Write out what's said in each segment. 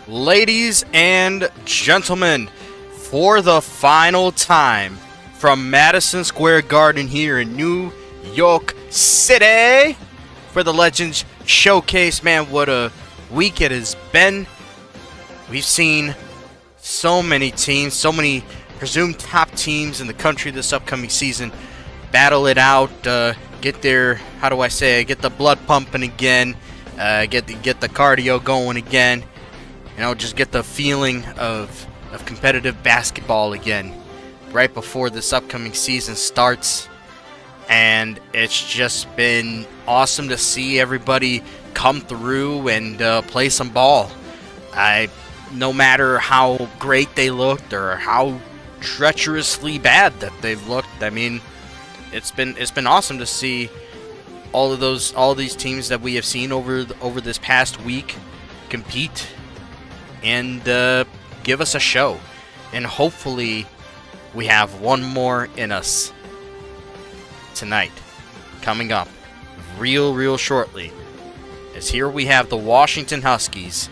Ladies and gentlemen, for the final time from Madison Square Garden here in New York City for the Legends Showcase. Man, what a week it has been. We've seen so many teams, so many presumed top teams in the country this upcoming season battle it out, get their, get the blood pumping again, get the cardio going again. You know, just get the feeling of competitive basketball again right before this upcoming season starts. And it's just been awesome to see everybody come through and play some ball. No matter how great they looked or how treacherously bad that they've looked, I mean, it's been awesome to see all these teams that we have seen over this past week compete and give us a show. And hopefully we have one more in us tonight, coming up real shortly. As here we have the Washington Huskies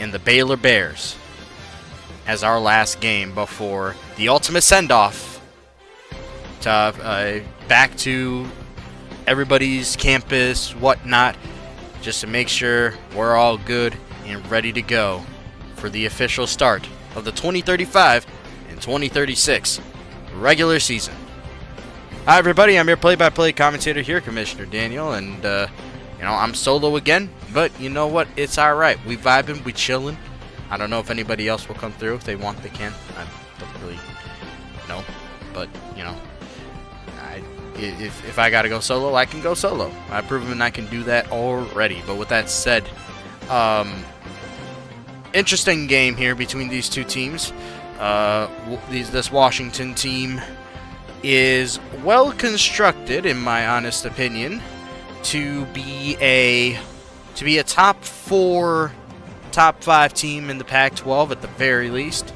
and the Baylor Bears as our last game before the ultimate send-off to back to everybody's campus, whatnot, just to make sure we're all good and ready to go for the official start of the 2035 and 2036 regular season. Hi everybody, I'm your play-by-play commentator here, Commissioner Daniel, and I'm solo again, but you know what? It's alright. We vibing, we chilling. I don't know if anybody else will come through. If they want, they can. I don't really know, but if I gotta go solo, I can go solo. I've proven I can do that already. But with that said, interesting game here between these two teams. This Washington team is well constructed, in my honest opinion, to be a top 4, top 5 team in the Pac-12 at the very least.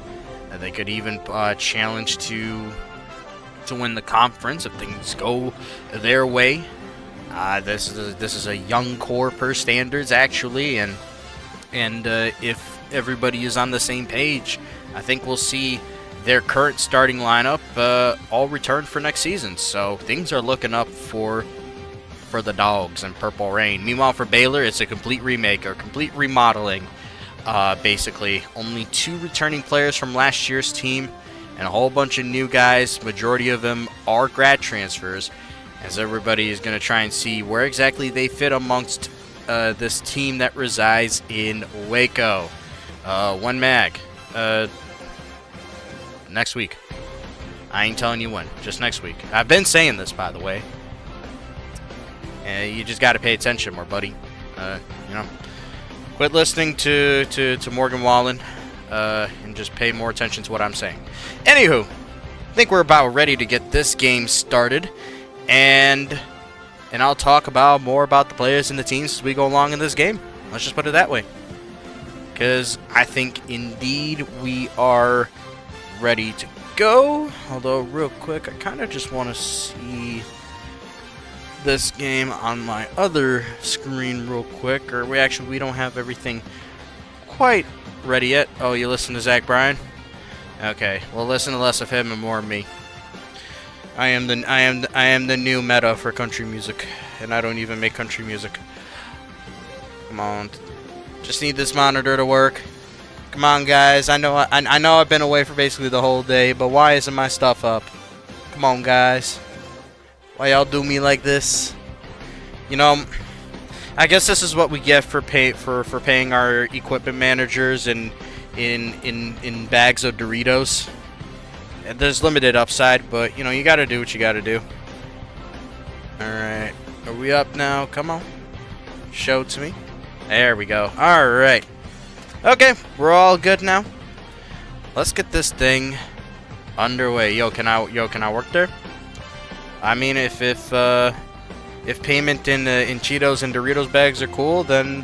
They could even challenge to win the conference if things go their way. This is a young core per standards, actually, and if everybody is on the same page, I think we'll see their current starting lineup all return for next season. So things are looking up for the Dogs and Purple Rain. Meanwhile, for Baylor, it's a complete remake or complete remodeling. Basically, only 2 returning players from last year's team and a whole bunch of new guys. Majority of them are grad transfers, as everybody is going to try and see where exactly they fit amongst this team that resides in Waco. One mag. Next week. I ain't telling you when. Just next week. I've been saying this, by the way. You just got to pay attention more, buddy. Quit listening to Morgan Wallen and just pay more attention to what I'm saying. Anywho, I think we're about ready to get this game started, and I'll talk more about the players and the teams as we go along in this game. Let's just put it that way, because I think indeed we are ready to go. Although, real quick, I kind of just want to see this game on my other screen real quick, or we don't have everything quite ready yet. Oh, you listen to Zach Bryan? Okay, well, listen to less of him and more of me. I am the new meta for country music, and I don't even make country music. Come on, just need this monitor to work. Come on, guys. I know I've been away for basically the whole day, but why isn't my stuff up? Come on, guys. Why y'all do me like this? You know, I guess this is what we get for paying our equipment managers in bags of Doritos. And there's limited upside, but you got to do what you got to do. All right, are we up now? Come on, show it to me. There we go. All right. Okay, we're all good now. Let's get this thing underway. Yo, can I work there? I mean, if payment in Cheetos and Doritos bags are cool, then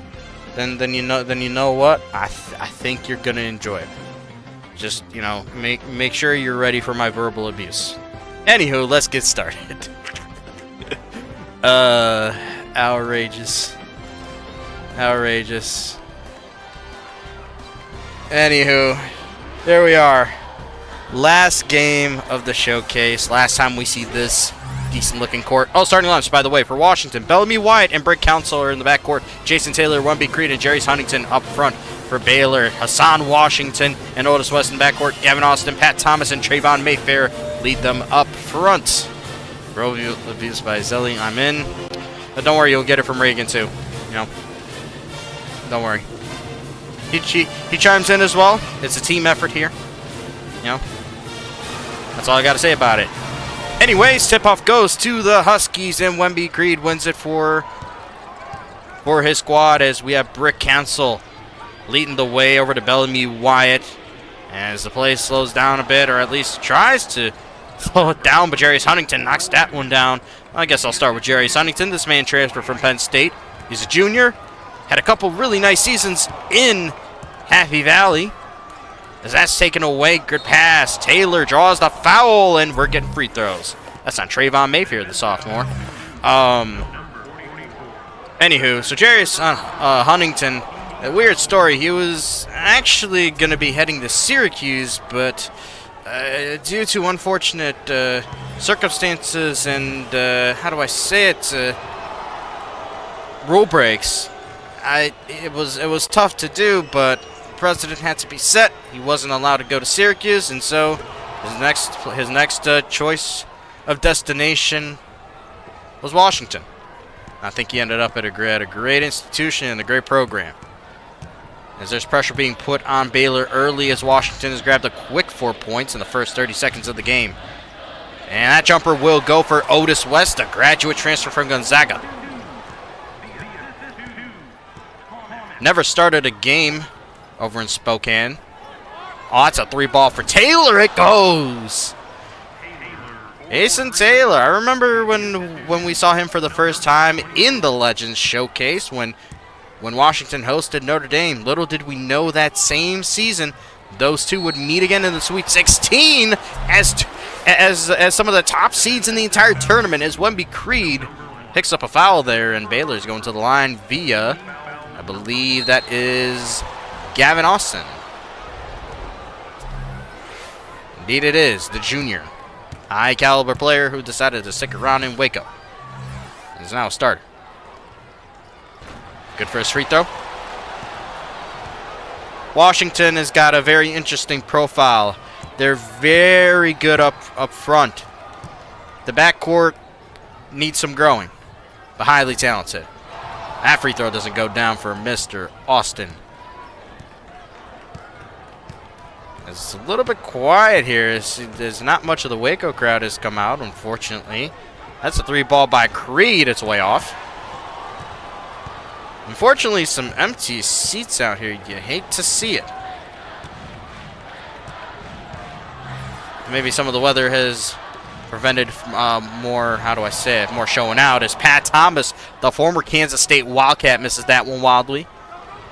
you know what? I think you're gonna enjoy it. Just make sure you're ready for my verbal abuse. Anywho, let's get started. Outrageous. Anywho, there we are. Last game of the showcase. Last time we see this decent-looking court. Oh, starting lineups, by the way, for Washington. Bellamy Wyatt and Brick Council are in the backcourt. Jason Taylor, 1B Creed, and Jerry Huntington up front. For Baylor, Hassan Washington and Otis West in the backcourt. Gavin Austin, Pat Thomas, and Trayvon Mayfair lead them up front. Reviews by Zelly. I'm in. But don't worry, you'll get it from Reagan, too. You know, don't worry. He chimes in as well. It's a team effort here. You know, that's all I got to say about it. Anyways, tip-off goes to the Huskies, and Wemby Creed wins it for his squad as we have Brick Council leading the way over to Bellamy Wyatt as the play slows down a bit, or at least tries to slow it down, but Jerry Huntington knocks that one down. I guess I'll start with Jerry Huntington. This man transferred from Penn State. He's a junior. Had a couple really nice seasons in Happy Valley. As that's taken away, good pass. Taylor draws the foul, and we're getting free throws. That's on Trayvon Mayfair, the sophomore. Anywho, so Jerry Huntington, a weird story. He was actually going to be heading to Syracuse, but due to unfortunate circumstances and, how do I say it, rule breaks, it was tough to do, but the president had to be set. He wasn't allowed to go to Syracuse, and so his next choice of destination was Washington. I think he ended up at a great institution and a great program. As there's pressure being put on Baylor early as Washington has grabbed a quick 4 points in the first 30 seconds of the game. And that jumper will go for Otis West, a graduate transfer from Gonzaga. Never started a game over in Spokane. Oh, that's a 3-ball for Taylor. It goes. Jason Taylor. I remember when we saw him for the first time in the Legends Showcase when Washington hosted Notre Dame. Little did we know that same season those two would meet again in the Sweet 16 as some of the top seeds in the entire tournament, as Wemby Creed picks up a foul there, and Baylor's going to the line via, I believe that is Gavin Austin. Indeed it is, the junior. High-caliber player who decided to stick around in Waco. He's now a starter. Good first free throw. Washington has got a very interesting profile. They're very good up front. The backcourt needs some growing, but highly talented. That free throw doesn't go down for Mr. Austin. It's a little bit quiet here. There's not much of the Waco crowd has come out, unfortunately. That's a 3-ball by Creed. It's way off. Unfortunately, some empty seats out here. You hate to see it. Maybe some of the weather has prevented more, how do I say it, more showing out, as Pat Thomas, the former Kansas State Wildcat, misses that one wildly.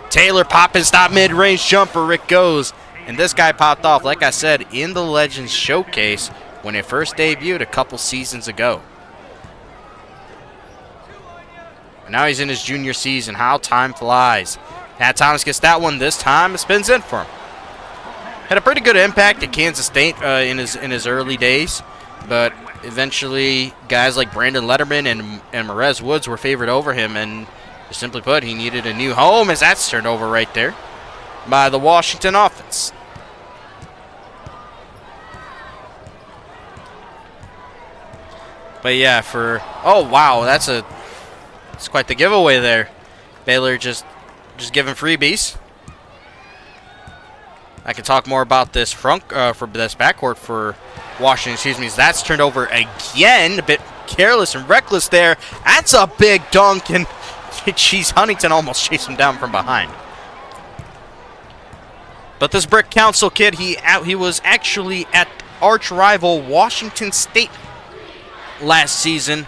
Taylor pop and stop mid-range jumper. It goes. And this guy popped off, like I said, in the Legends Showcase when it first debuted a couple seasons ago. And now he's in his junior season. How time flies. Pat Thomas gets that one this time. It spins in for him. Had a pretty good impact at Kansas State in his early days, but eventually guys like Brandon Letterman and Marez Woods were favored over him, and simply put, he needed a new home, as that's turned over right there by the Washington offense. But yeah, oh wow, that's quite the giveaway there. Baylor just giving freebies. I can talk more about this for this backcourt for Washington. Excuse me. That's turned over again. A bit careless and reckless there. That's a big dunk, and geez, Huntington almost chased him down from behind. But this Brick Council kid, he was actually at arch rival Washington State last season,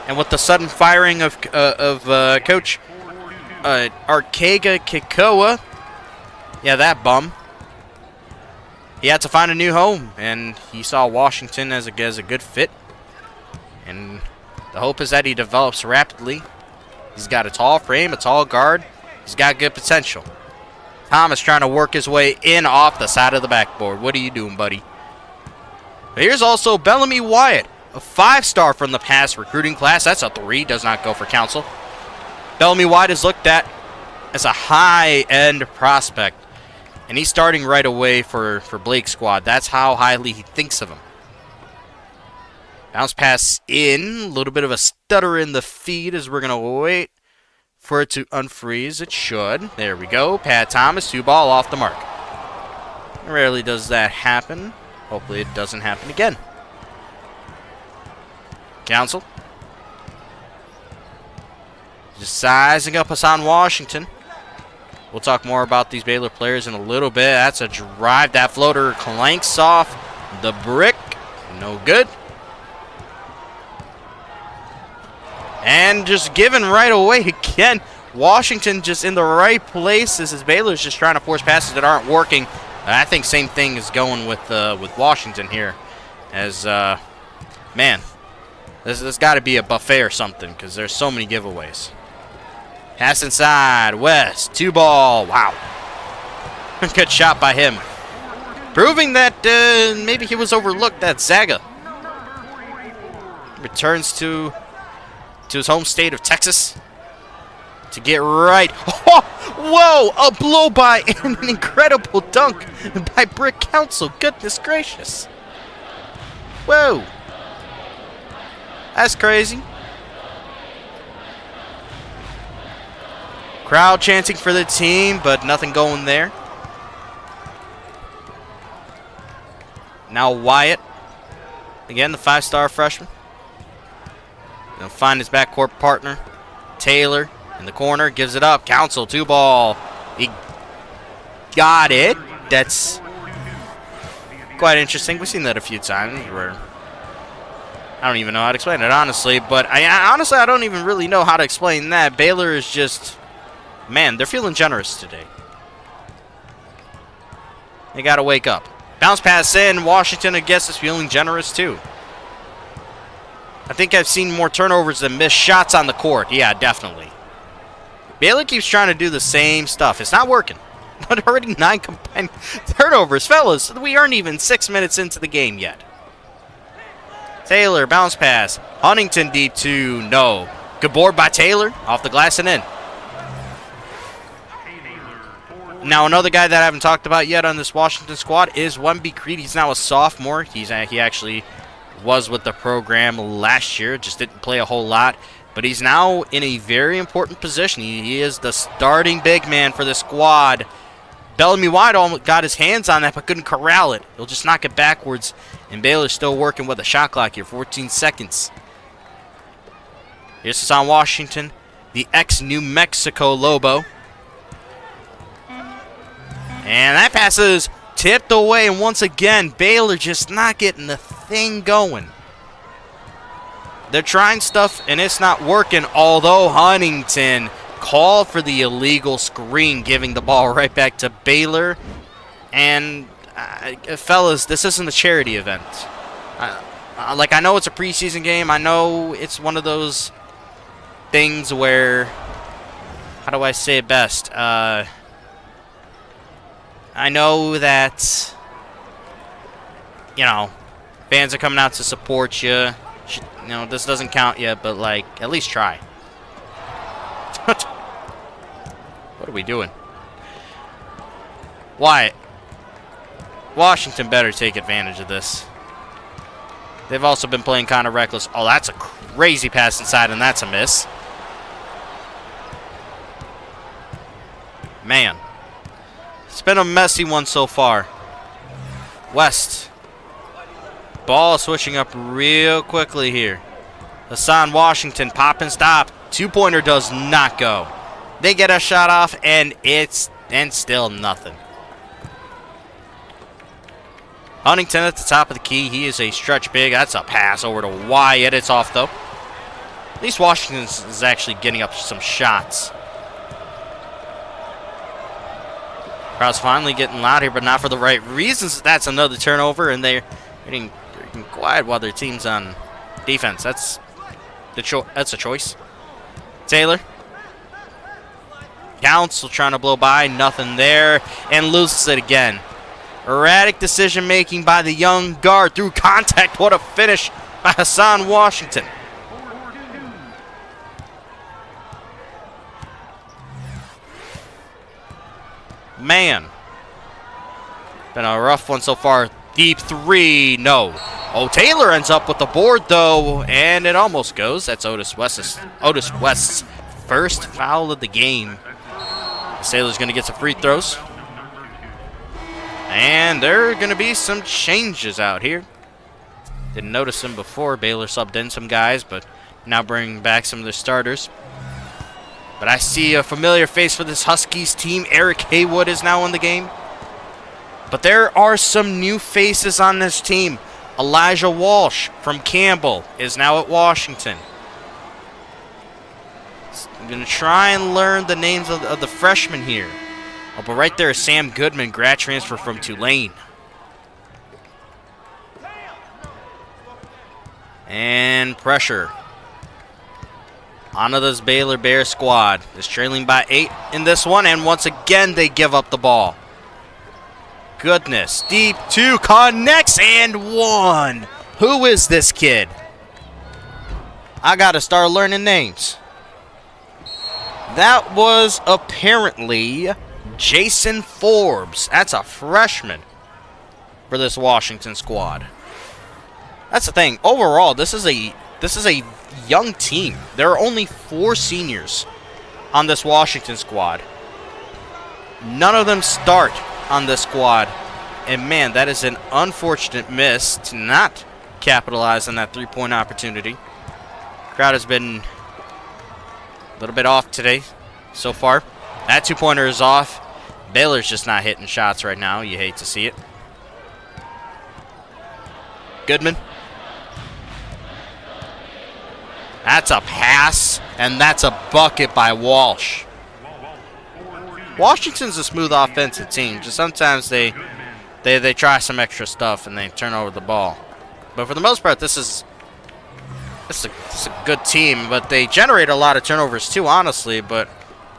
and with the sudden firing of Coach Arcega Kikoa, yeah, that bum, he had to find a new home, and he saw Washington as a good fit. And the hope is that he develops rapidly. He's got a tall frame, a tall guard. He's got good potential. Thomas trying to work his way in off the side of the backboard. What are you doing, buddy? Here's also Bellamy Wyatt, a 5-star from the past recruiting class. That's a 3. Does not go for Council. Bellamy Wyatt is looked at as a high-end prospect. And he's starting right away for Blake's squad. That's how highly he thinks of him. Bounce pass in. A little bit of a stutter in the feed as we're going to wait for it to unfreeze. It should. There we go. Pat Thomas, 2 ball off the mark. Rarely does that happen. Hopefully it doesn't happen again. Council. Just sizing up Hassan Washington. We'll talk more about these Baylor players in a little bit. That's a drive. That floater clanks off the brick. No good. And just given right away again. Washington just in the right places as Baylor's just trying to force passes that aren't working. I think same thing is going with Washington here. As, man, there's got to be a buffet or something because there's so many giveaways. Pass inside, West, 2 ball, wow. Good shot by him. Proving that maybe he was overlooked, that Zaga. Returns to his home state of Texas to get right. Oh, whoa, a blow by and an incredible dunk by Brick Council. Goodness gracious. Whoa. That's crazy. Crowd chanting for the team, but nothing going there. Now Wyatt. Again, the 5-star freshman. He'll find his backcourt partner. Taylor in the corner. Gives it up. Council, 2 ball. He got it. That's quite interesting. We've seen that a few times where I don't even know how to explain it, honestly. But honestly, I don't even really know how to explain that. Baylor is just... Man, they're feeling generous today. They got to wake up. Bounce pass in. Washington, I guess, is feeling generous too. I think I've seen more turnovers than missed shots on the court. Yeah, definitely. Baylor keeps trying to do the same stuff. It's not working. But already 9 combined turnovers. Fellas, we aren't even 6 minutes into the game yet. Taylor, bounce pass. Huntington deep 2. No. Good board by Taylor. Off the glass and in. Now, another guy that I haven't talked about yet on this Washington squad is Wemby Creed. He's now a sophomore. He actually was with the program last year. Just didn't play a whole lot. But he's now in a very important position. He is the starting big man for the squad. Bellamy Wyatt almost got his hands on that but couldn't corral it. He'll just knock it backwards. And Baylor's still working with a shot clock here. 14 seconds. Here's Hassan Washington, the ex-New Mexico Lobo. And that pass is tipped away, and once again, Baylor just not getting the thing going. They're trying stuff, and it's not working, although Huntington called for the illegal screen, giving the ball right back to Baylor. And, fellas, this isn't a charity event. I know it's a preseason game. I know it's one of those things where, how do I say it best? I know that, you know, fans are coming out to support you. You know, this doesn't count yet, but, like, at least try. What are we doing? Wyatt. Washington better take advantage of this. They've also been playing kind of reckless. Oh, that's a crazy pass inside, and that's a miss. Man. It's been a messy one so far. West. Ball switching up real quickly here. Hassan Washington, pop and stop. 2-pointer does not go. They get a shot off, and still nothing. Huntington at the top of the key. He is a stretch big. That's a pass over to Wyatt. It's off, though. At least Washington is actually getting up some shots. Crowd's finally getting loud here, but not for the right reasons. That's another turnover, and they're getting quiet while their team's on defense. That's a choice. Taylor. Council trying to blow by, nothing there, and loses it again. Erratic decision making by the young guard through contact. What a finish by Hassan Washington. Man, been a rough one so far. Deep three, no. Oh, Taylor ends up with the board though, and it almost goes. That's Otis West's first foul of the game. The Sailors going to get some free throws. And there are going to be some changes out here. Didn't notice them before. Baylor subbed in some guys, but now bringing back some of their starters. But I see a familiar face for this Huskies team. Eric Haywood is now in the game. But there are some new faces on this team. Elijah Walsh from Campbell is now at Washington. I'm going to try and learn the names of the freshmen here. Oh, but right there is Sam Goodman, grad transfer from Tulane. And pressure. Onto this Baylor Bear squad. Is trailing by 8 in this one, and once again they give up the ball. Goodness. Deep 2 connects and 1. Who is this kid? I got to start learning names. That was apparently Jason Forbes. That's a freshman for this Washington squad. That's the thing. Overall, this is a young team. There are only 4 seniors on this Washington squad. None of them start on this squad. And man, that is an unfortunate miss to not capitalize on that 3-point opportunity. Crowd has been a little bit off today so far. That 2-pointer is off. Baylor's just not hitting shots right now. You hate to see it. Goodman. That's a pass, and that's a bucket by Walsh. Washington's a smooth offensive team. Just sometimes they try some extra stuff and they turn over the ball. But for the most part, this is a good team. But they generate a lot of turnovers too, honestly. But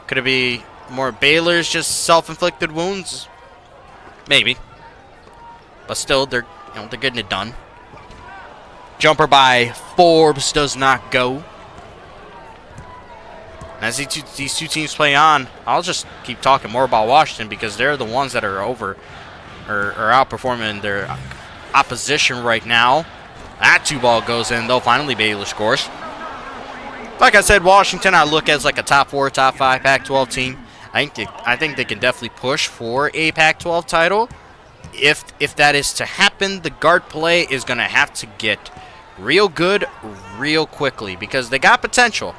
could it be more Baylor's just self-inflicted wounds? Maybe. But still, they're getting it done. Jumper by Forbes does not go. As these two teams play on, I'll just keep talking more about Washington because they're the ones that are outperforming their opposition right now. That 2-ball goes in, though. Finally, Baylor scores. Like I said, Washington I look as like a top 4, top 5 Pac-12 team. I think they can definitely push for a Pac-12 title. If that is to happen, the guard play is going to have to get real good real quickly because they got potential.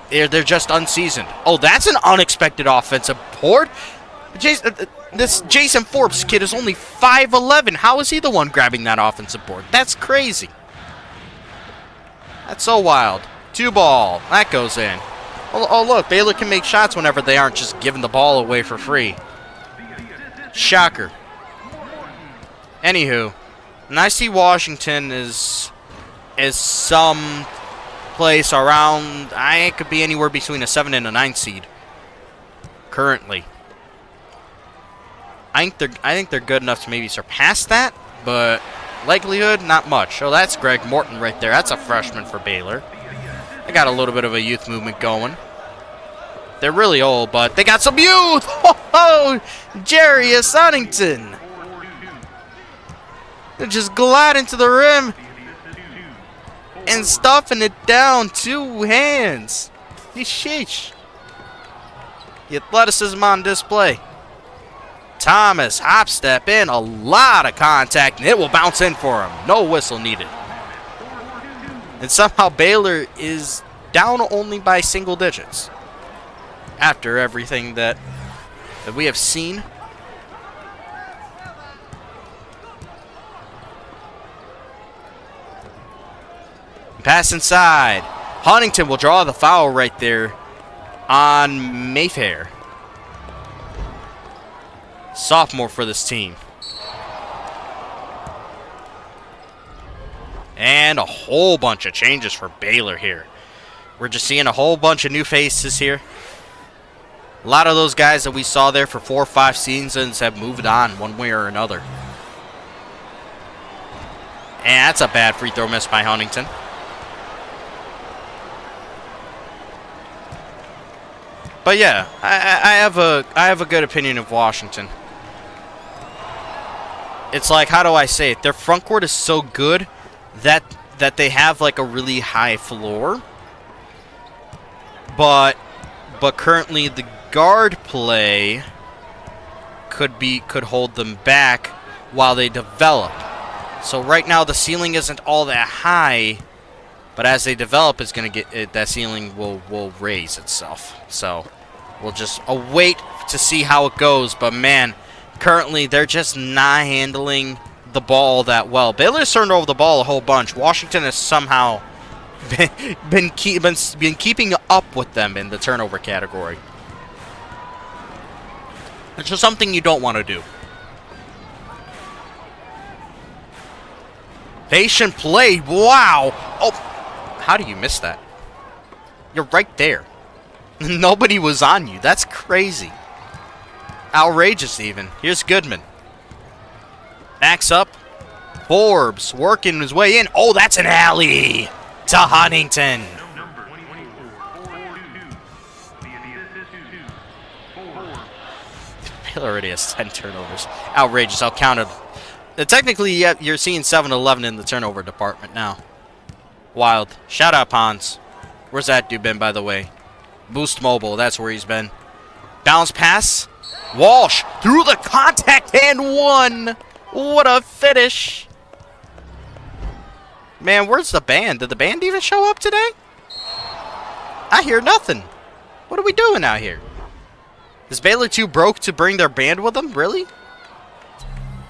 They're just unseasoned. Oh, that's an unexpected offensive board. This Jason Forbes kid is only 5'11". How is he the one grabbing that offensive board? That's crazy. That's so wild. 2-ball. That goes in. Oh, look. Baylor can make shots whenever they aren't just giving the ball away for free. Shocker. Anywho, and I see Washington is some place around, it could be anywhere between a 7 and a 9 seed currently. I think they're good enough to maybe surpass that, but likelihood not much. Oh, that's Greg Morton right there. That's a freshman for Baylor. They got a little bit of a youth movement going. They're really old, but they got some youth. Oh, Jarius Huntington. They're just gliding to the rim and stuffing it down 2 hands. Sheesh. The athleticism on display. Thomas, hop step in, a lot of contact, and it will bounce in for him. No whistle needed. And somehow Baylor is down only by single digits. After everything that we have seen. Pass inside. Huntington will draw the foul right there on Mayfair. Sophomore for this team. And a whole bunch of changes for Baylor here. We're just seeing a whole bunch of new faces here. A lot of those guys that we saw there for 4 or 5 seasons have moved on one way or another. And that's a bad free throw miss by Huntington. But yeah, I have a good opinion of Washington. It's like, how do I say it? Their front court is so good that they have like a really high floor. But currently the guard play could hold them back while they develop. So right now the ceiling isn't all that high, but as they develop, it's gonna get that ceiling will raise itself. So we'll just await to see how it goes. But man, currently they're just not handling the ball that well. Baylor's turned over the ball a whole bunch. Washington has somehow been keeping up with them in the turnover category. It's just something you don't want to do. Patient play. Wow. Oh, how do you miss that? You're right there. Nobody was on you. That's crazy. Outrageous even. Here's Goodman. Backs up. Forbes working his way in. Oh, that's an alley to Huntington. Baylor already has 10 turnovers. Outrageous. I'll count it. Technically, you're seeing 7-11 in the turnover department now. Wild. Shout out Pons. Where's that dude been, by the way? Boost Mobile. That's where he's been. Bounce pass. Walsh through the contact and one. What a finish. Man, where's the band? Did the band even show up today? I hear nothing. What are we doing out here? Is Baylor too broke to bring their band with them? Really?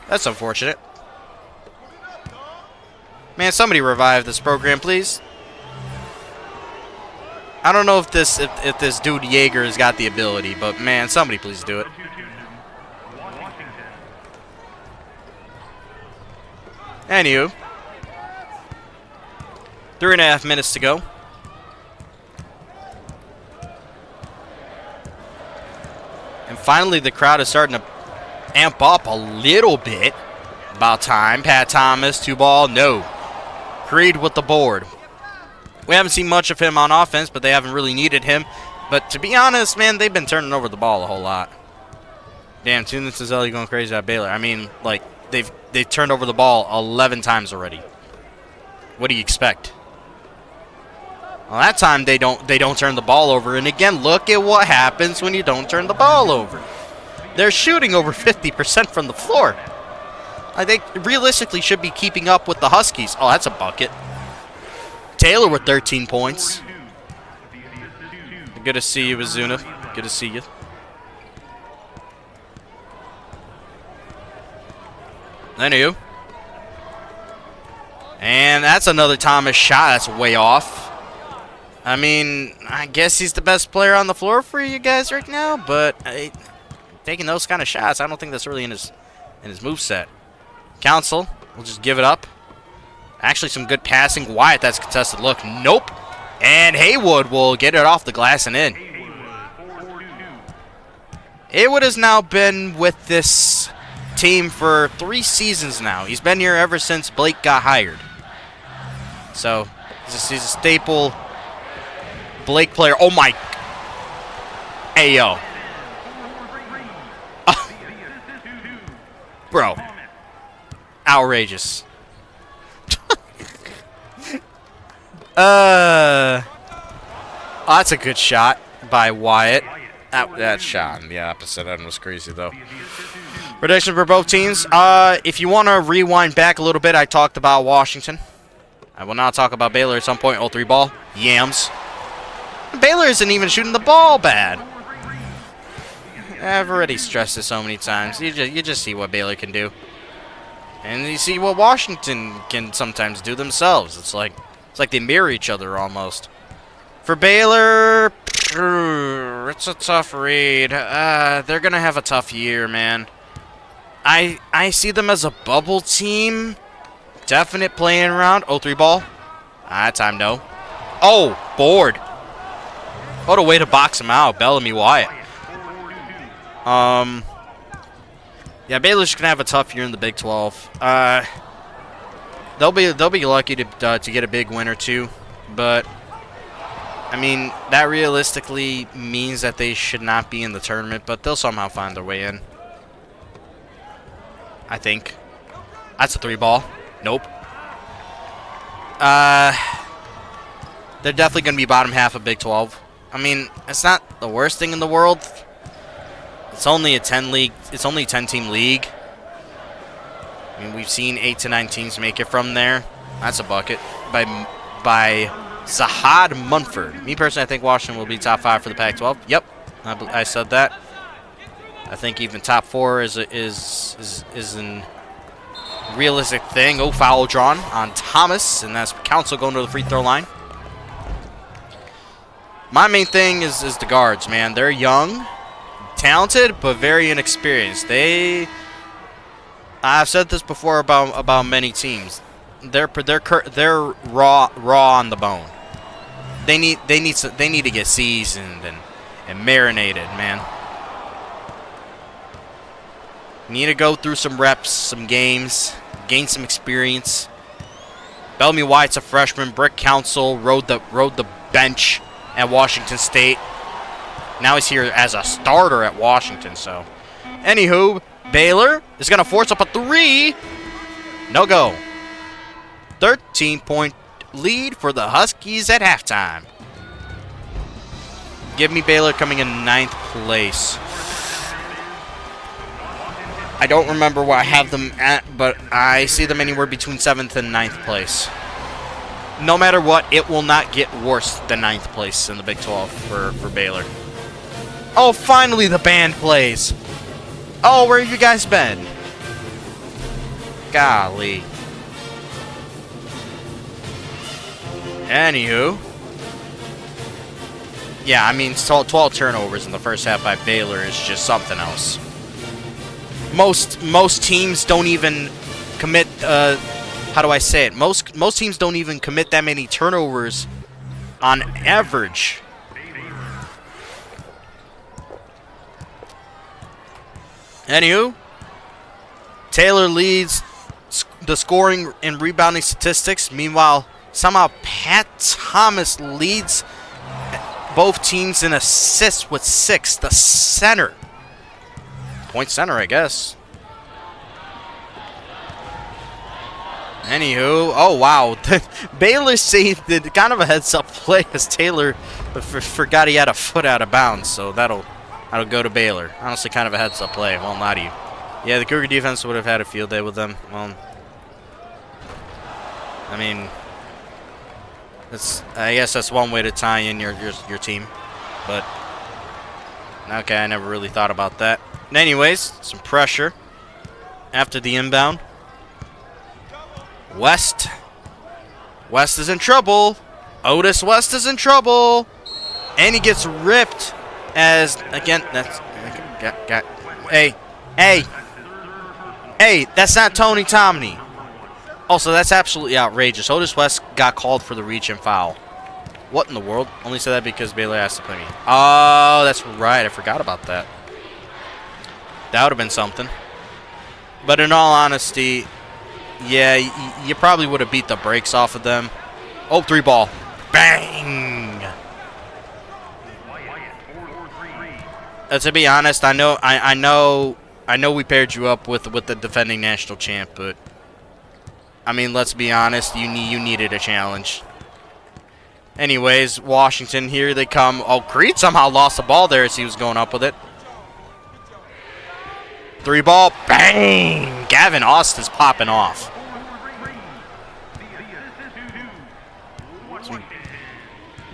That's unfortunate. Man, somebody revive this program, please. I don't know if this dude Yeager has got the ability, but man, somebody please do it. Anywho, 3.5 minutes to go. And finally, the crowd is starting to amp up a little bit. About time. Pat Thomas, 2-ball, no. Creed with the board. We haven't seen much of him on offense, but they haven't really needed him. But to be honest, man, they've been turning over the ball a whole lot. Damn, Tuna Tizelli going crazy at Baylor. I mean, like, they've turned over the ball 11 times already. What do you expect? Well, that time they don't turn the ball over. And again, look at what happens when you don't turn the ball over. They're shooting over 50% from the floor. I think realistically should be keeping up with the Huskies. Oh, that's a bucket. Taylor with 13 points. Good to see you, Azuna. Good to see you. Anywho. And that's another Thomas shot. That's way off. I mean, I guess he's the best player on the floor for you guys right now, but taking those kind of shots, I don't think that's really in his moveset. Council will just give it up. Actually, some good passing. Wyatt, that's a contested look. Nope. And Haywood will get it off the glass and in. Haywood has now been with this team for 3 seasons now. He's been here ever since Blake got hired. So, he's a staple Blake player. Oh, my. Hey, yo. Bro. Outrageous. Oh, that's a good shot by Wyatt. That shot on the opposite end was crazy, though. Prediction for both teams. If you want to rewind back a little bit, I talked about Washington. I will now talk about Baylor at some point. 0-3 ball. Yams. Baylor isn't even shooting the ball bad. I've already stressed this so many times. You just see what Baylor can do. And you see what Washington can sometimes do themselves. It's like they mirror each other almost. For Baylor, it's a tough read. They're going to have a tough year, man. I see them as a bubble team. Definite playing around. 0-3 ball. Time no. Oh, board. What a way to box him out. Bellamy Wyatt. Yeah, Baylor's gonna have a tough year in the Big 12. They'll be lucky to get a big win or two, but I mean that realistically means that they should not be in the tournament, but they'll somehow find their way in. I think. That's a 3-ball. Nope. They're definitely going to be bottom half of Big 12. I mean, it's not the worst thing in the world. It's only a 10 league. It's only a 10-team league. I mean, we've seen 8 to 9 teams make it from there. That's a bucket by Zahad Munford. Me personally, I think Washington will be top 5 for the Pac-12. Yep, I said that. I think even top 4 is an realistic thing. Oh, foul drawn on Thomas, and that's Council going to the free throw line. My main thing is the guards, man. They're young, talented, but very inexperienced. I've said this before about many teams. They're raw on the bone. They need to get seasoned and marinated, man. Need to go through some reps, some games, gain some experience. Bellamy White's a freshman. Brick Council rode the bench at Washington State. Now he's here as a starter at Washington. So, anywho, Baylor is going to force up a 3. No go. 13-point lead for the Huskies at halftime. Give me Baylor coming in 9th place. I don't remember where I have them at, but I see them anywhere between 7th and 9th place. No matter what, it will not get worse than 9th place in the Big 12 for Baylor. Oh, finally the band plays. Oh, where have you guys been? Golly. Anywho. Yeah, I mean, 12 turnovers in the first half by Baylor is just something else. Most teams don't even commit. How do I say it? Most teams don't even commit that many turnovers on average. Anywho, Taylor leads the scoring and rebounding statistics. Meanwhile, somehow Pat Thomas leads both teams in assists with 6. The center. Point center, I guess. Anywho, oh wow, Baylor saved it. Kind of a heads-up play as Taylor forgot he had a foot out of bounds, so that'll go to Baylor. Honestly, kind of a heads-up play. Won't lie to you. Yeah, the Cougar defense would have had a field day with them. Well, I mean, I guess that's one way to tie in your team, but okay, I never really thought about that. Anyways, some pressure after the inbound. West is in trouble. Otis West is in trouble, and he gets ripped. As again, that's hey, that's not Tony Tomney. Also, that's absolutely outrageous. Otis West got called for the reach and foul. What in the world? Only said that because Baylor asked to play me. Oh, that's right. I forgot about that. That would have been something. But in all honesty, yeah, you probably would have beat the brakes off of them. Oh, 3-ball. Bang! To be honest, I know we paired you up with the defending national champ, but I mean, let's be honest, you needed a challenge. Anyways, Washington, here they come. Oh, Creed somehow lost the ball there as he was going up with it. 3-ball, bang! Gavin Austin's popping off.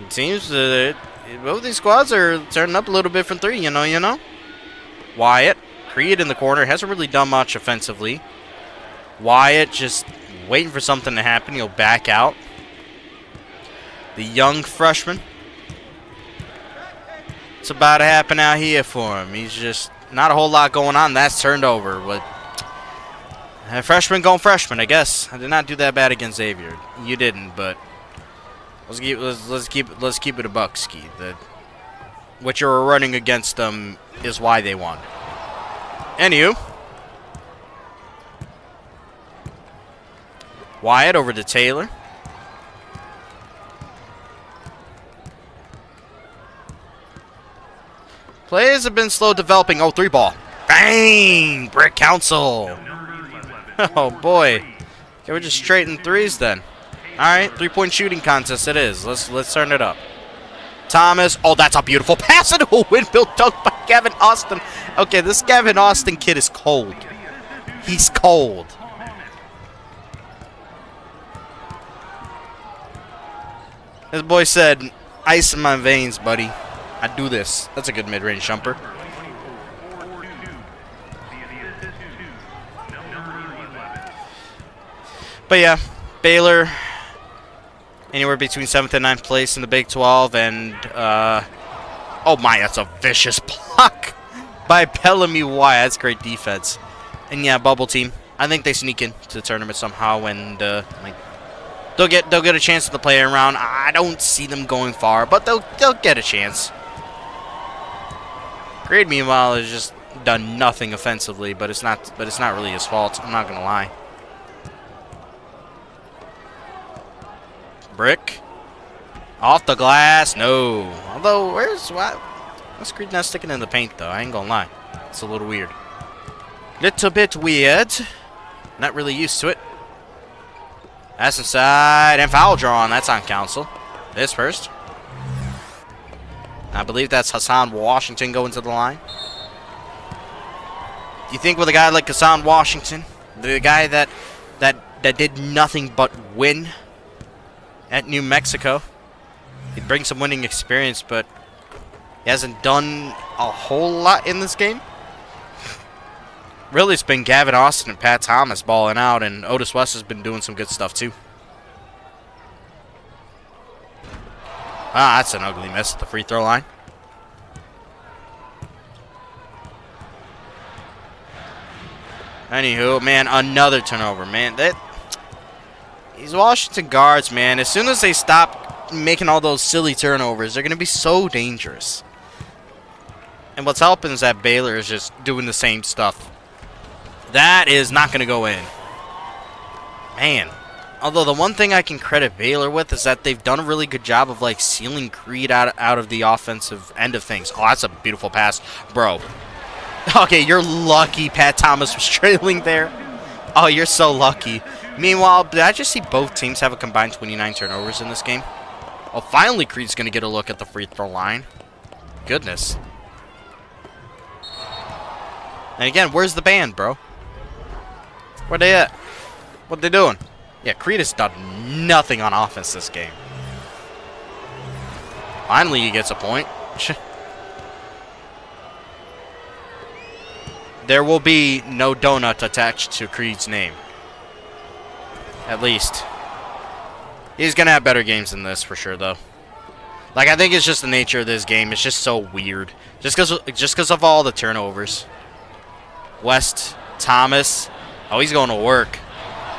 It seems that both these squads are turning up a little bit from 3, you know. Wyatt, Creed in the corner, hasn't really done much offensively. Wyatt just waiting for something to happen. He'll back out. The young freshman. It's about to happen out here for him. He's just not a whole lot going on. That's turned over. But freshman going freshman, I guess. I did not do that bad against Xavier. You didn't, but let's keep it a buck, Ski. What you were running against them is why they won. Anywho. Wyatt over to Taylor. Plays have been slow developing. Oh, 3-ball. Bang! Brick Council. Oh, boy. Okay, we're just straight in threes then. All right, 3-point shooting contest it is. Let's turn it up. Thomas. Oh, that's a beautiful pass into a windmill dunk by Gavin Austin. Okay, this Gavin Austin kid is cold. He's cold. This boy said, ice in my veins, buddy. I do this. That's a good mid-range jumper. But yeah, Baylor, anywhere between 7th and 9th place in the Big 12. And, oh my, that's a vicious block by Bellamy Wyatt. That's great defense. And yeah, bubble team. I think they sneak into the tournament somehow, and like they'll get a chance in the play-in round. I don't see them going far, but they'll get a chance. Grade, meanwhile, has just done nothing offensively, but it's not really his fault. I'm not gonna lie. Brick off the glass, no. Although what's Creed not sticking in the paint though? I ain't gonna lie, it's a little weird. Little bit weird. Not really used to it. That's inside and foul drawn. That's on Council. This first. I believe that's Hassan Washington going to the line. Do you think with a guy like Hassan Washington, the guy that did nothing but win at New Mexico, he'd bring some winning experience, but he hasn't done a whole lot in this game? Really, it's been Gavin Austin and Pat Thomas balling out, and Otis West has been doing some good stuff too. Ah, that's an ugly miss at the free throw line. Anywho, man, another turnover, man. These Washington guards, man, as soon as they stop making all those silly turnovers, they're going to be so dangerous. And what's helping is that Baylor is just doing the same stuff. That is not going to go in. Man. Although the one thing I can credit Baylor with is that they've done a really good job of like sealing Creed out of the offensive end of things. Oh, that's a beautiful pass. Bro. Okay, you're lucky Pat Thomas was trailing there. Oh, you're so lucky. Meanwhile, did I just see both teams have a combined 29 turnovers in this game? Oh, finally Creed's going to get a look at the free throw line. Goodness. And again, where's the band, bro? Where they at? What they doing? Yeah, Creed has done nothing on offense this game. Finally, he gets a point. There will be no donut attached to Creed's name. At least. He's going to have better games than this for sure, though. Like, I think it's just the nature of this game. It's just so weird. Just because of all the turnovers. West, Thomas. Oh, he's going to work.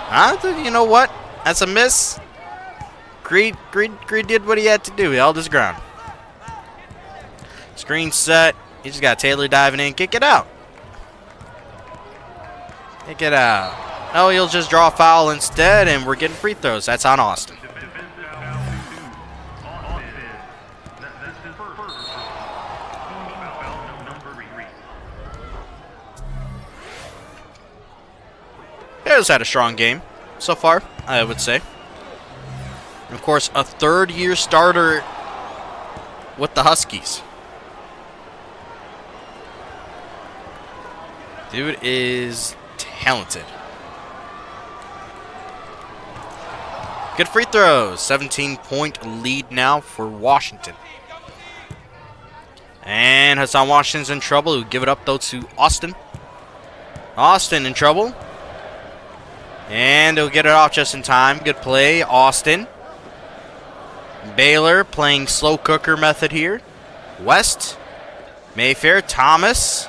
Huh? You know what? That's a miss. Creed did what he had to do. He held his ground. Screen set. He just got Taylor diving in. Kick it out. Kick it out. No, he'll just draw a foul instead, and we're getting free throws. That's on Austin. Bears had a strong game so far, I would say. And of course, a third-year starter with the Huskies. Dude is talented. Good free throws. 17-point lead now for Washington. And Hassan Washington's in trouble. He'll give it up, though, to Austin. Austin in trouble. And he'll get it off just in time. Good play, Austin. Baylor playing slow cooker method here. West, Mayfair, Thomas.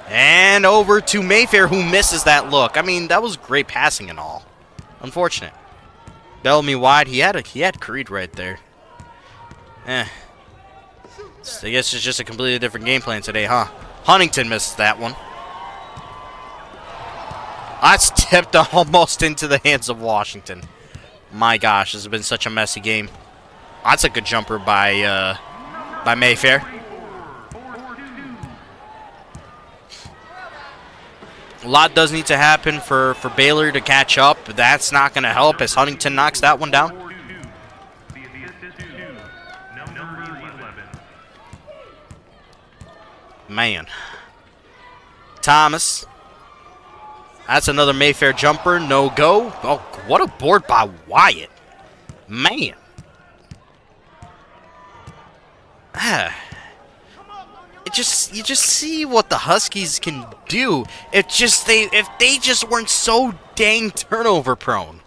And over to Mayfair, who misses that look. I mean, that was great passing and all. Unfortunate. Bellamy wide. He had Creed right there. I guess it's just a completely different game plan today, huh? Huntington missed that one. That's tipped almost into the hands of Washington. My gosh, this has been such a messy game. That's a good jumper by Mayfair. A lot does need to happen for Baylor to catch up, but that's not going to help as Huntington knocks that one down. Man. Thomas. That's another Mayfair jumper. No go. Oh, what a board by Wyatt. Man. You just see what the Huskies can do if they just weren't so dang turnover prone.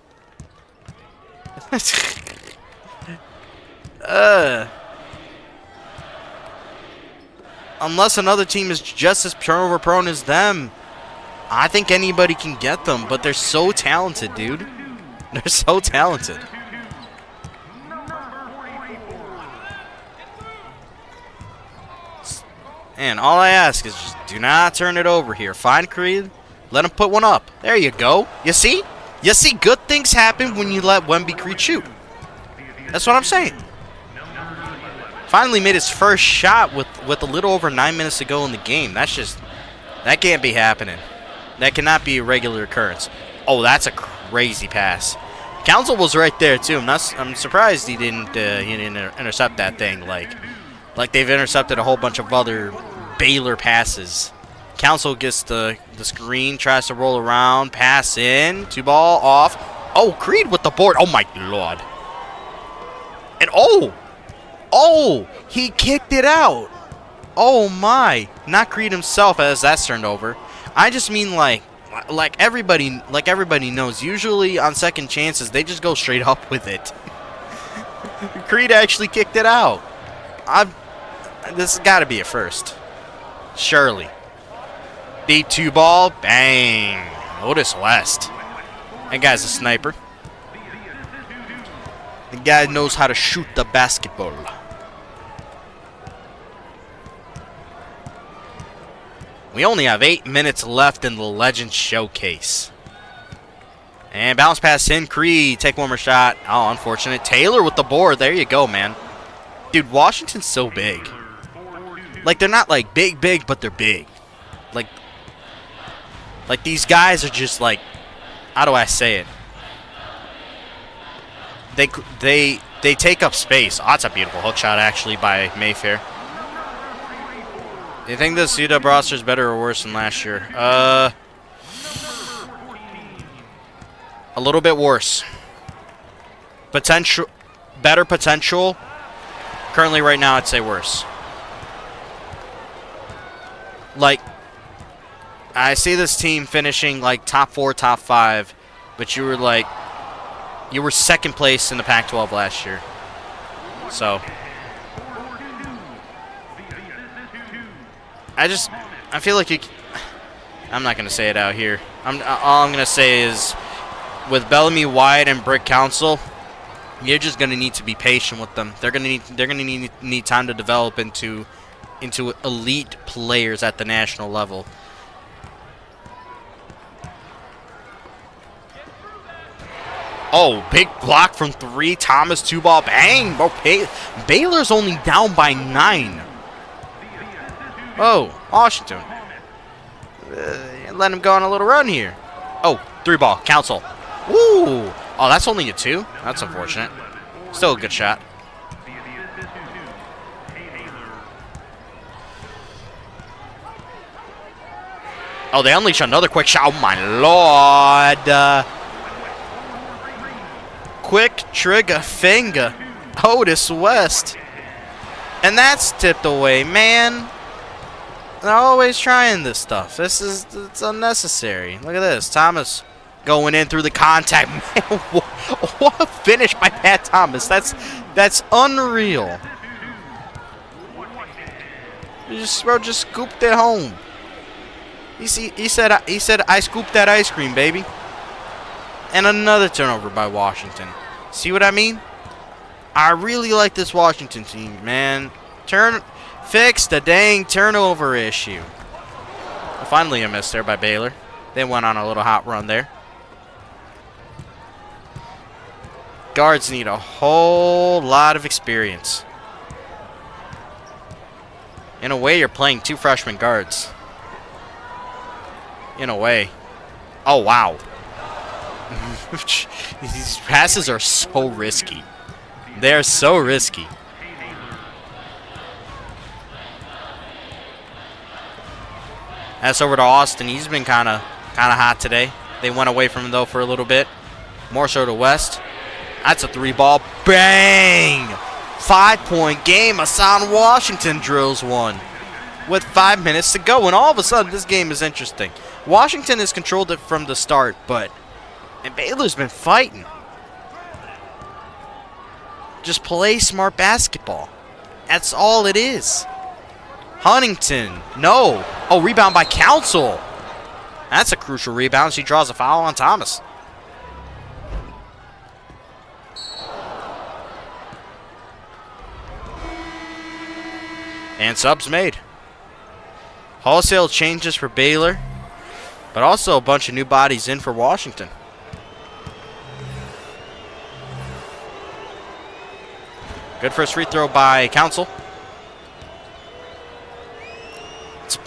Unless another team is just as turnover prone as them, I think anybody can get them, but they're so talented, dude. They're so talented. And all I ask is just do not turn it over here. Find Creed. Let him put one up. There you go. You see? You see good things happen when you let Wemby Creed shoot. That's what I'm saying. Finally made his first shot with a little over 9 minutes to go in the game. That can't be happening. That cannot be a regular occurrence. Oh, that's a crazy pass. Council was right there too. I'm surprised he didn't intercept that thing like they've intercepted a whole bunch of other Baylor passes. Council gets the screen, tries to roll around, pass in, 2-ball off. Oh, Creed with the board. Oh my lord. And oh, he kicked it out. Oh my. Not Creed himself as that's turned over. I just mean like everybody knows, usually on second chances they just go straight up with it. Creed actually kicked it out. This has got to be a first. Surely. Deep 2-ball. Bang. Otis West. That guy's a sniper. The guy knows how to shoot the basketball. We only have 8 minutes left in the Legends Showcase. And bounce pass in. Creed. Take one more shot. Oh, unfortunate. Taylor with the board. There you go, man. Dude, Washington's so big. Like, they're not, like, big, but they're big. Like these guys are just, like, how do I say it? They take up space. Oh, that's a beautiful hook shot, actually, by Mayfair. Do you think this UW roster is better or worse than last year? A little bit worse. Better potential. Currently, right now, I'd say worse. Like, I see this team finishing like top 4, top 5, but you were second place in the Pac-12 last year. So, I feel like I'm not gonna say it out here. All I'm gonna say is, with Bellamy, Wyatt, and Brick Council, you're just gonna need to be patient with them. They're gonna need time to develop into elite players at the national level. Oh, big block from 3. Thomas 2-ball. Bang! Bro, Baylor's only down by 9. Oh, Washington. Let him go on a little run here. Oh, 3-ball. Council. Woo! Oh, that's only a 2? That's unfortunate. Still a good shot. Oh, they unleash another quick shot. Oh, my lord. Quick trigger finger. Otis West. And that's tipped away, man. They're always trying this stuff. It's unnecessary. Look at this. Thomas going in through the contact. Man, what a finish by Pat Thomas. That's unreal. Bro just scooped it home. He said I scooped that ice cream, baby. And another turnover by Washington. See what I mean? I really like this Washington team, man. Fix the dang turnover issue. Finally a miss there by Baylor. They went on a little hot run there. Guards need a whole lot of experience. In a way, you're playing 2 freshman guards. In a way. Oh, wow. These passes are so risky. They're so risky. That's over to Austin. He's been kind of hot today. They went away from him, though, for a little bit. More so to West. That's a 3-ball. Bang! 5-point game. Hassan Washington drills one with 5 minutes to go. And all of a sudden, this game is interesting. Washington has controlled it from the start, and Baylor's been fighting. Just play smart basketball. That's all it is. Huntington, no. Oh, rebound by Council. That's a crucial rebound. She draws a foul on Thomas. And subs made. Wholesale changes for Baylor, but also a bunch of new bodies in for Washington. Good first free throw by Council. It's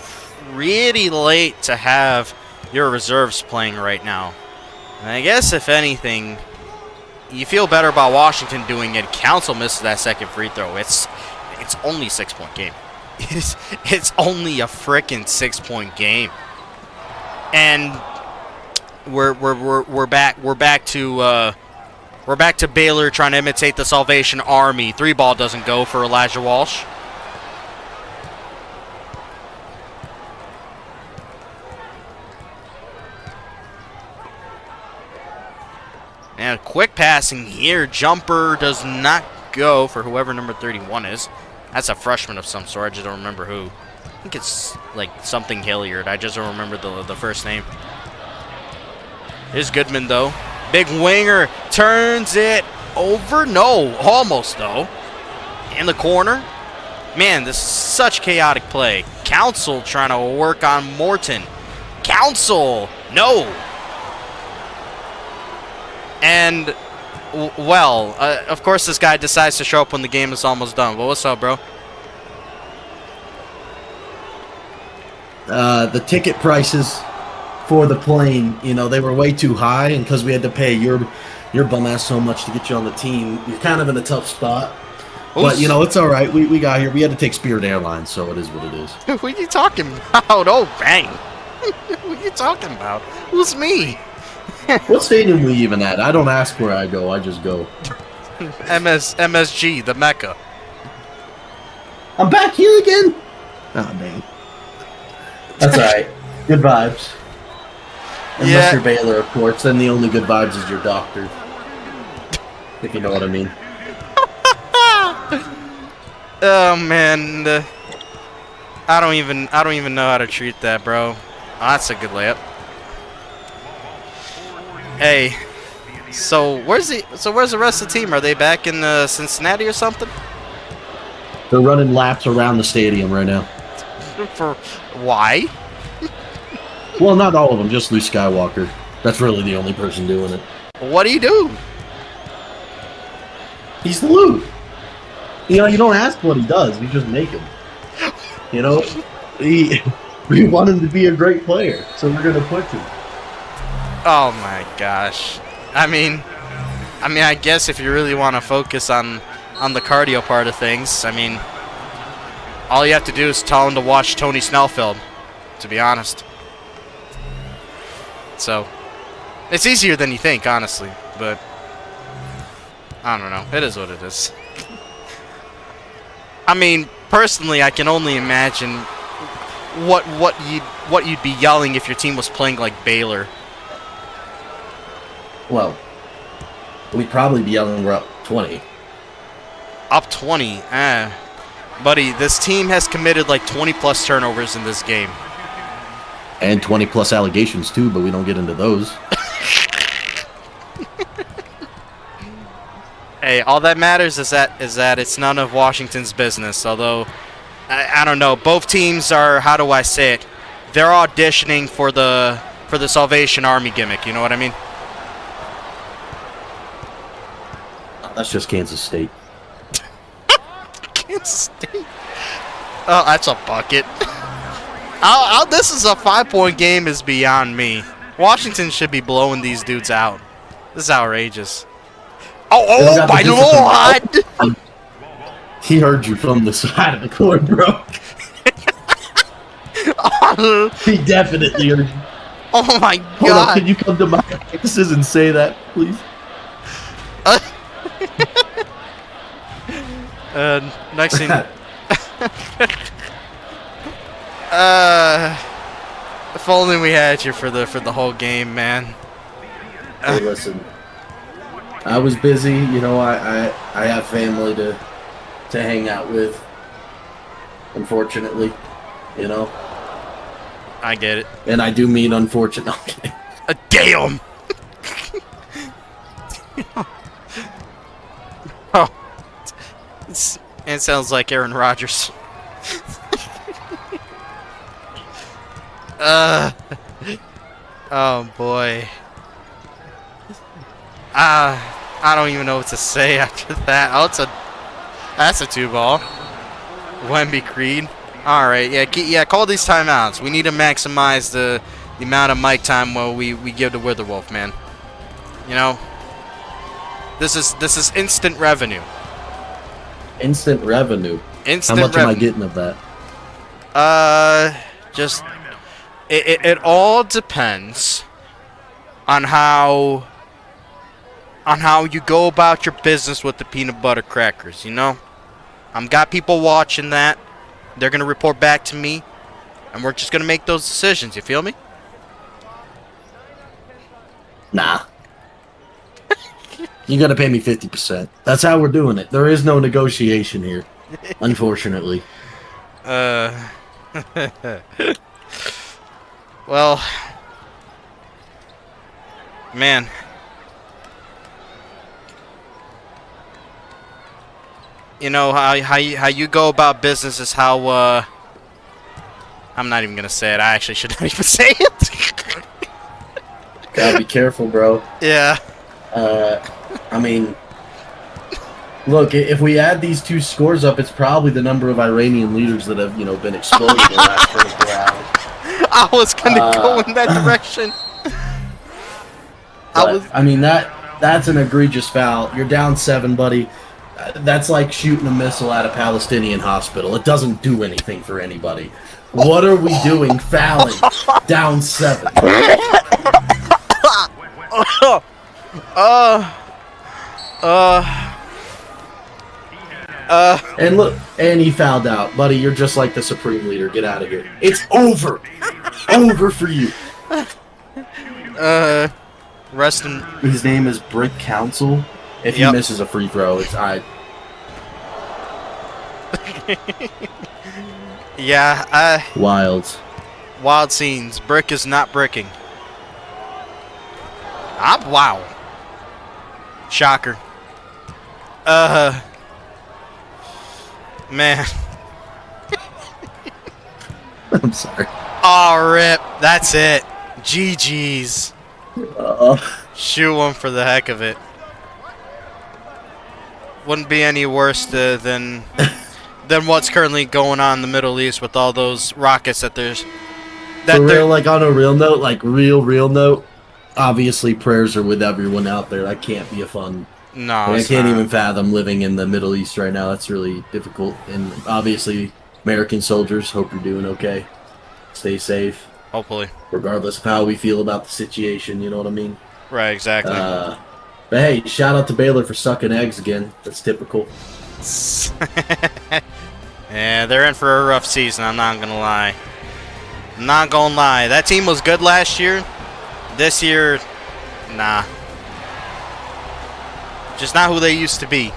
pretty late to have your reserves playing right now. And I guess, if anything, you feel better about Washington doing it. Council misses that second free throw. It's only a 6-point game. It's only a frickin' 6-point game. And we're back to Baylor trying to imitate the Salvation Army. 3-ball doesn't go for Elijah Walsh. And quick passing here. Jumper does not go for whoever number 31 is. That's a freshman of some sort. I just don't remember who. I think it's like something Hilliard. I just don't remember the first name. Here's Goodman, though. Big winger turns it over. No, almost, though. In the corner. Man, this is such chaotic play. Council trying to work on Morton. Council, no. And, well, of course this guy decides to show up when the game is almost done. But what's up, bro? The ticket prices for the plane, they were way too high, and because we had to pay your bum ass so much to get you on the team, you're kind of in a tough spot. But, it's all right. We got here. We had to take Spirit Airlines, so it is what it is. What are you talking about? Oh, bang. What are you talking about? Who's me? What stadium we even at? I don't ask where I go. I just go. MSG, the Mecca. I'm back here again? Oh, dang. That's all right. Good vibes. Unless you're Baylor, of course. Then the only good vibes is your doctor. If you know what I mean. Oh, man. I don't even know how to treat that, bro. Oh, that's a good layup. Hey, so where's the rest of the team? Are they back in Cincinnati or something? They're running laps around the stadium right now. For why? Well, not all of them, just Luke Skywalker. That's really the only person doing it. What do you do? He's Luke. You don't ask what he does. You just make him. We want him to be a great player, so we're going to push him. Oh my gosh. I mean, I guess if you really want to focus on the cardio part of things, all you have to do is tell him to watch Tony Snell film, to be honest. So, it's easier than you think, honestly, but I don't know. It is what it is. Personally, I can only imagine what you'd be yelling if your team was playing like Baylor. Well, we'd probably be yelling we're up 20. Up 20? Buddy, this team has committed like 20-plus turnovers in this game. And 20-plus allegations, too, but we don't get into those. Hey, all that matters is that it's none of Washington's business, although, I don't know, both teams are, how do I say it, they're auditioning for the for the Salvation Army gimmick. You know what I mean? That's just Kansas State. Kansas State. Oh, that's a bucket. This is a 5-point game is beyond me. Washington should be blowing these dudes out. This is outrageous. Oh my lord! He heard you from the side of the court, bro. He definitely heard you. Oh my god! Hold on, can you come to my practices and say that, please? Next thing. If only we had you for the whole game, man. Hey, listen. I was busy, you know. I have family to hang out with. Unfortunately, you know. I get it. And I do mean unfortunately. Damn. Oh, it sounds like Aaron Rodgers. Oh boy. I don't even know what to say after that. Oh, that's a 2-ball. Wemby Creed. All right, yeah. Call these timeouts. We need to maximize the amount of mic time we give to Witherwolf, man. You know, this is instant revenue. Instant revenue. Instant How much revenue. am I getting of that? Just it all depends on how you go about your business with the peanut butter crackers. You know, got people watching that. They're gonna report back to me, and we're just gonna make those decisions. You feel me? Nah. You gotta pay me 50%. That's how we're doing it. There is no negotiation here, unfortunately. Well, man. You know how you go about business is how I'm not even gonna say it. I actually shouldn't even say it. Gotta be careful, bro. Yeah. I mean, look, if we add these two scores up, it's probably the number of Iranian leaders that have, been exploded in the last 24 hours. I was gonna go in that direction. I mean, that's an egregious foul. You're down 7, buddy. That's like shooting a missile at a Palestinian hospital. It doesn't do anything for anybody. What are we doing fouling down 7? And look, and he fouled out. Buddy, you're just like the Supreme Leader. Get out of here. It's over. Over for you. Rest in... His name is Brick Council. If he misses a free throw, it's I. Yeah, wild scenes. Brick is not bricking. Wow. Shocker. Man. I'm sorry. Oh, rip. That's it. GG's. Shoot one for the heck of it. Wouldn't be any worse than what's currently going on in the Middle East with all those rockets that there's. For real, like on a real note, like real note, obviously prayers are with everyone out there. That can't be a fun. No, I can't even fathom living in the Middle East right now. That's really difficult. And obviously, American soldiers, hope you're doing okay. Stay safe. Hopefully. Regardless of how we feel about the situation, you know what I mean? Right, exactly. But hey, shout out to Baylor for sucking eggs again. That's typical. Yeah, they're in for a rough season, I'm not gonna lie. I'm not gonna lie. That team was good last year. This year, nah. Just not who they used to be.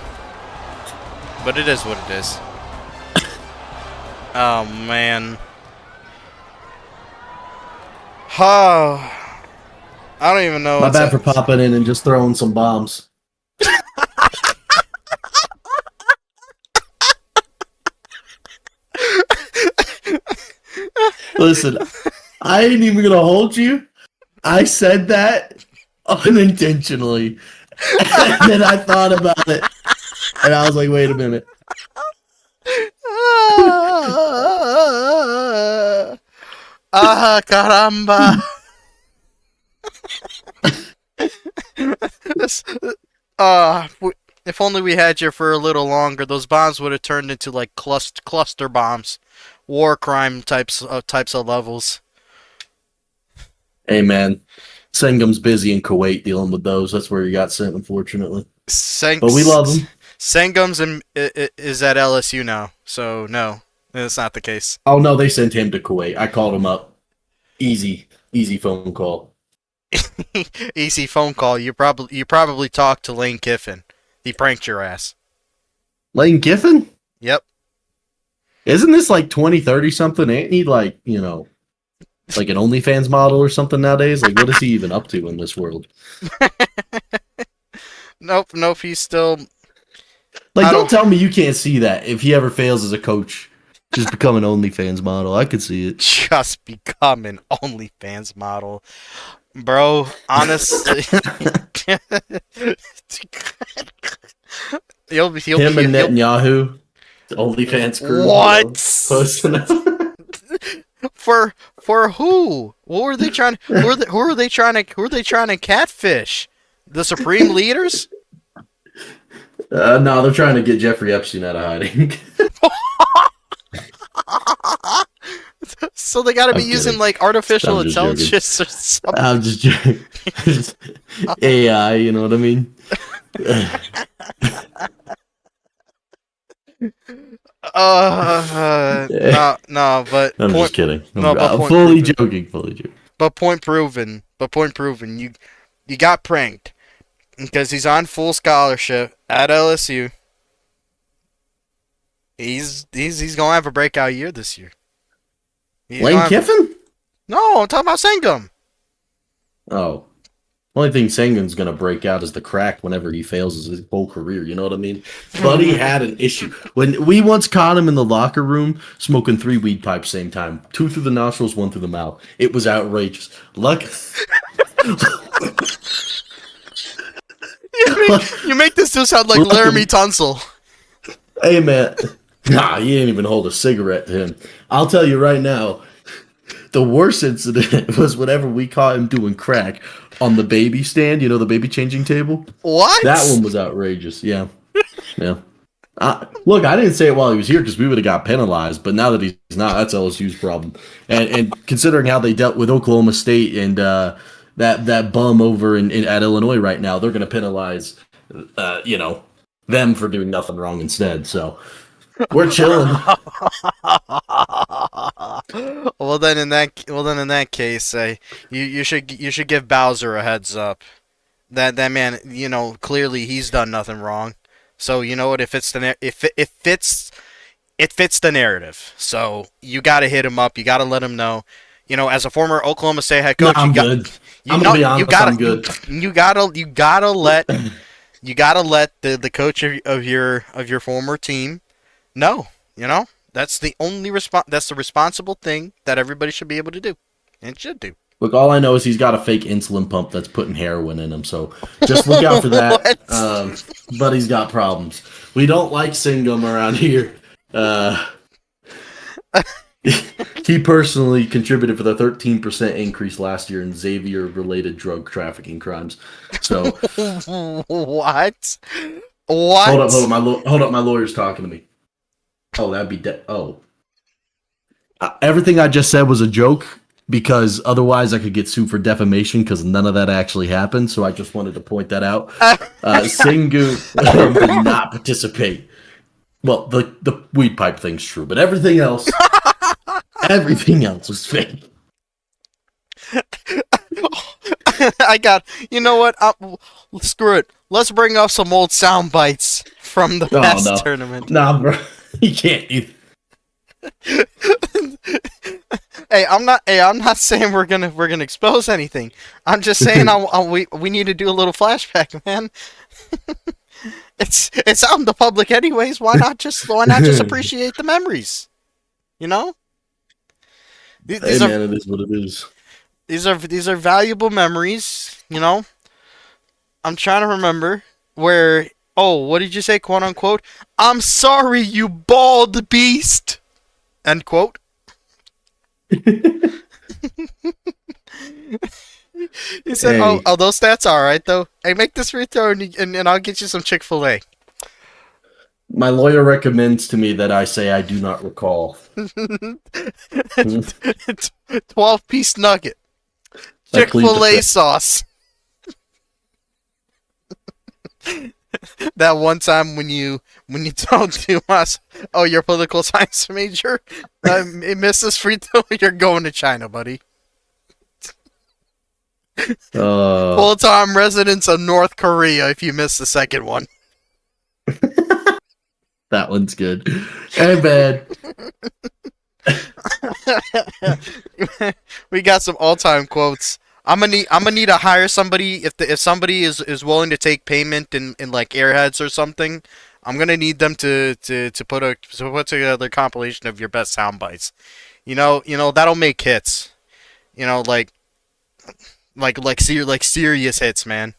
But it is what it is. Oh, man. Oh. I don't even know. My bad for popping in and just throwing some bombs. Listen, I ain't even gonna hold you. I said that unintentionally. And then I thought about it. And I was like, wait a minute. Caramba. This, if only we had you for a little longer, those bombs would have turned into like cluster bombs, war crime types of levels. Hey, man. Sengham's busy in Kuwait dealing with those. That's where he got sent, unfortunately. But we love him. Sengham's is at LSU now, so no, that's not the case. Oh, no, they sent him to Kuwait. I called him up. Easy phone call. Easy phone call. You probably talked to Lane Kiffin. He pranked your ass. Lane Kiffin? Yep. Isn't this like 2030 something? Ain't he like, like an OnlyFans model or something nowadays? Like, what is he even up to in this world? Nope. He's still. Like, don't tell me you can't see that if he ever fails as a coach. Just become an OnlyFans model. I could see it. Just become an OnlyFans model. Bro, honestly. he'll Him and Netanyahu, the OnlyFans crew. What? Posting For who? What were they trying? Who are they trying to catfish? The supreme leaders? No, they're trying to get Jeffrey Epstein out of hiding. So they got to be using like artificial intelligence or something. I'm just joking. AI, you know what I mean? No, but I'm just kidding. I'm fully joking. But point proven. You got pranked because he's on full scholarship at LSU. He's gonna have a breakout year this year. Lane Kiffin? No, I'm talking about Sengham. Oh. Only thing Sengham's going to break out is the crack whenever he fails his whole career. You know what I mean? Buddy had an issue. When we once caught him in the locker room smoking 3 weed pipes same time. 2 through the nostrils, 1 through the mouth. It was outrageous. You make this dude sound like Laramie Tunsil. Hey, man. Nah, you didn't even hold a cigarette to him. I'll tell you right now, the worst incident was whenever we caught him doing crack on the baby stand, the baby changing table. What? That one was outrageous, yeah. Yeah. Look, I didn't say it while he was here because we would have got penalized, but now that he's not, that's LSU's problem. And considering how they dealt with Oklahoma State and that bum over at Illinois right now, they're going to penalize, them for doing nothing wrong instead, so... We're chilling. Well then in that case, you should give Bowser a heads up. That man, clearly he's done nothing wrong. So you know what? It fits the narrative. So you got to hit him up. You got to let him know. As a former Oklahoma State head coach, I'm good. I'm good. You gotta let the coach of your former team. No, that's the only that's the responsible thing that everybody should be able to do, and should do. Look, all I know is he's got a fake insulin pump that's putting heroin in him, so just look out for that. But he's got problems. We don't like Sengham around here. He personally contributed for the 13% increase last year in Xavier-related drug trafficking crimes. So what? Hold up, my lawyer's talking to me. Oh, that'd be everything I just said was a joke because otherwise I could get sued for defamation because none of that actually happened. So I just wanted to point that out. Sengu did not participate. Well, the weed pipe thing's true, but everything else was fake. You know what? Screw it. Let's bring up some old sound bites from the past tournament. Nah, bro. You can't either. Hey, I'm not saying we're gonna expose anything. I'm just saying we need to do a little flashback, man. It's out in the public anyways. Why not just appreciate the memories? It is what it is. these are valuable memories. I'm trying to remember where. Oh, what did you say, quote unquote? I'm sorry, you bald beast. End quote. He said, Hey, those stats are alright though. Hey, make this free throw and I'll get you some Chick-fil-A. my lawyer recommends to me that I say I do not recall. 12-piece nugget. I plead the Chick-fil-A fifth. sauce. That one time when you told to us, oh, you're a political science major, it misses free throw, you're going to China, buddy. Uh, Full-time residents of North Korea if you miss the second one. that one's good. Hey, man. We got some all-time quotes. I'm gonna need to hire somebody if somebody is willing to take payment in like Airheads or something. I'm gonna need them to put together a compilation of your best sound bites. That'll make hits. Like serious hits, man.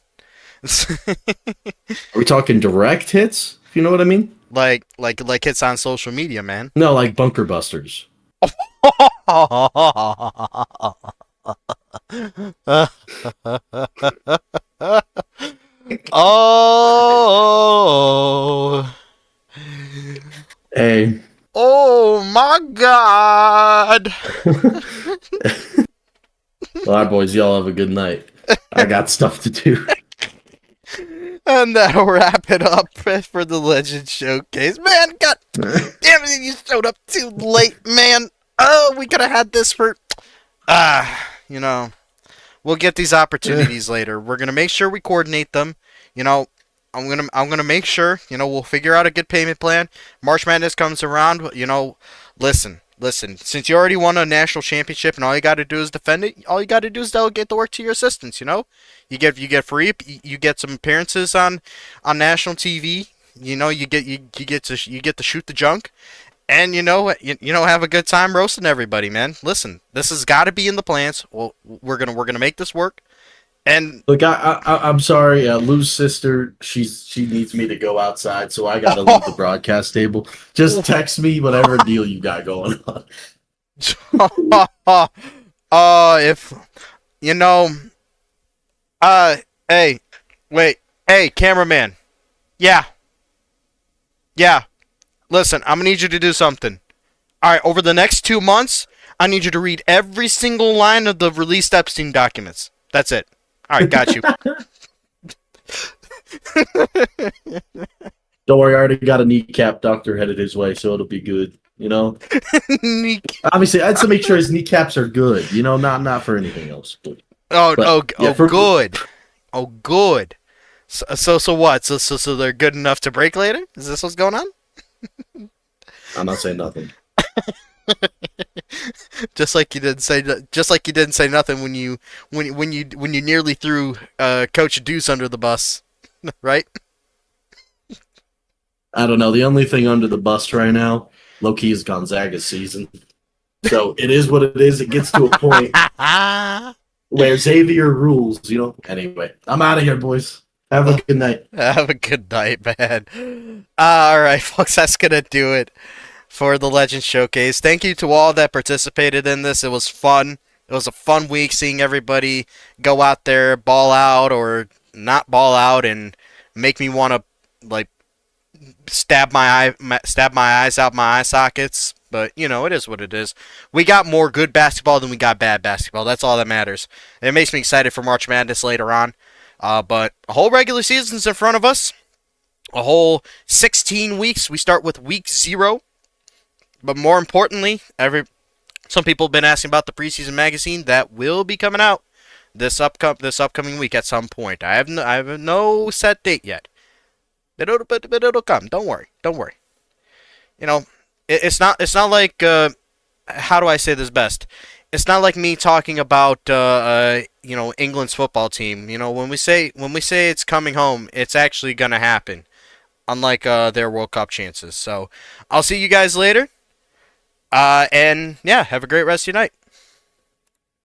Are we talking direct hits? If you know what I mean? like hits on social media, man. No, like Bunker Busters. Oh, Hey. oh my God! All right, boys, y'all have a good night. I got stuff to do. And that'll wrap it up for the Legend Showcase. Man, God damn it, you showed up too late, man. Oh, we could have had this for. You know. We'll get these opportunities later. We're gonna make sure we coordinate them. You know, I'm gonna make sure. We'll figure out a good payment plan. March Madness comes around. Listen. Since you already won a national championship and all you got to do is defend it, all you got to do is delegate the work to your assistants. You get some appearances on national TV. You get to shoot the junk. And have a good time roasting everybody, man. Listen, this has got to be in the plans. Well, we're gonna make this work. And Look, I'm sorry. Lou's sister, she needs me to go outside, so I got to leave the broadcast table. Just text me whatever deal you got going on. if hey, wait, hey, cameraman, yeah. Listen, I'm gonna need you to do something. All right, over the next 2 months, I need you to read every single line of the released Epstein documents. That's it. All right, got you. Don't worry, I already got a kneecap doctor headed his way, so it'll be good. Obviously, I had to make sure his kneecaps are good. Not for anything else. Good. Oh, good. So what? So they're good enough to break later? Is this what's going on? I'm not saying nothing. Just like you didn't say nothing when you nearly threw Coach Deuce under the bus, right? I don't know. The only thing under the bus right now, low key, is Gonzaga's season. So it is what it is. It gets to a point where Xavier rules. Anyway, I'm out of here, boys. Have a good night. Have a good night, man. All right, folks, that's gonna do it for the Legends Showcase. Thank you to all that participated in this. It was fun. It was a fun week seeing everybody go out there, ball out or not ball out, and make me want to stab my eyes out my eye sockets. But it is what it is. We got more good basketball than we got bad basketball. That's all that matters. It makes me excited for March Madness later on. But a whole regular season's in front of us. A whole 16 weeks. We start with week 0. But more importantly, some people have been asking about the preseason magazine that will be coming out this upcoming week at some point. I have no set date yet. But it'll come. Don't worry. It's not like how do I say this best? It's not like me talking about England's football team. When we say it's coming home, it's actually gonna happen. Unlike their World Cup chances. So I'll see you guys later. And yeah, have a great rest of your night.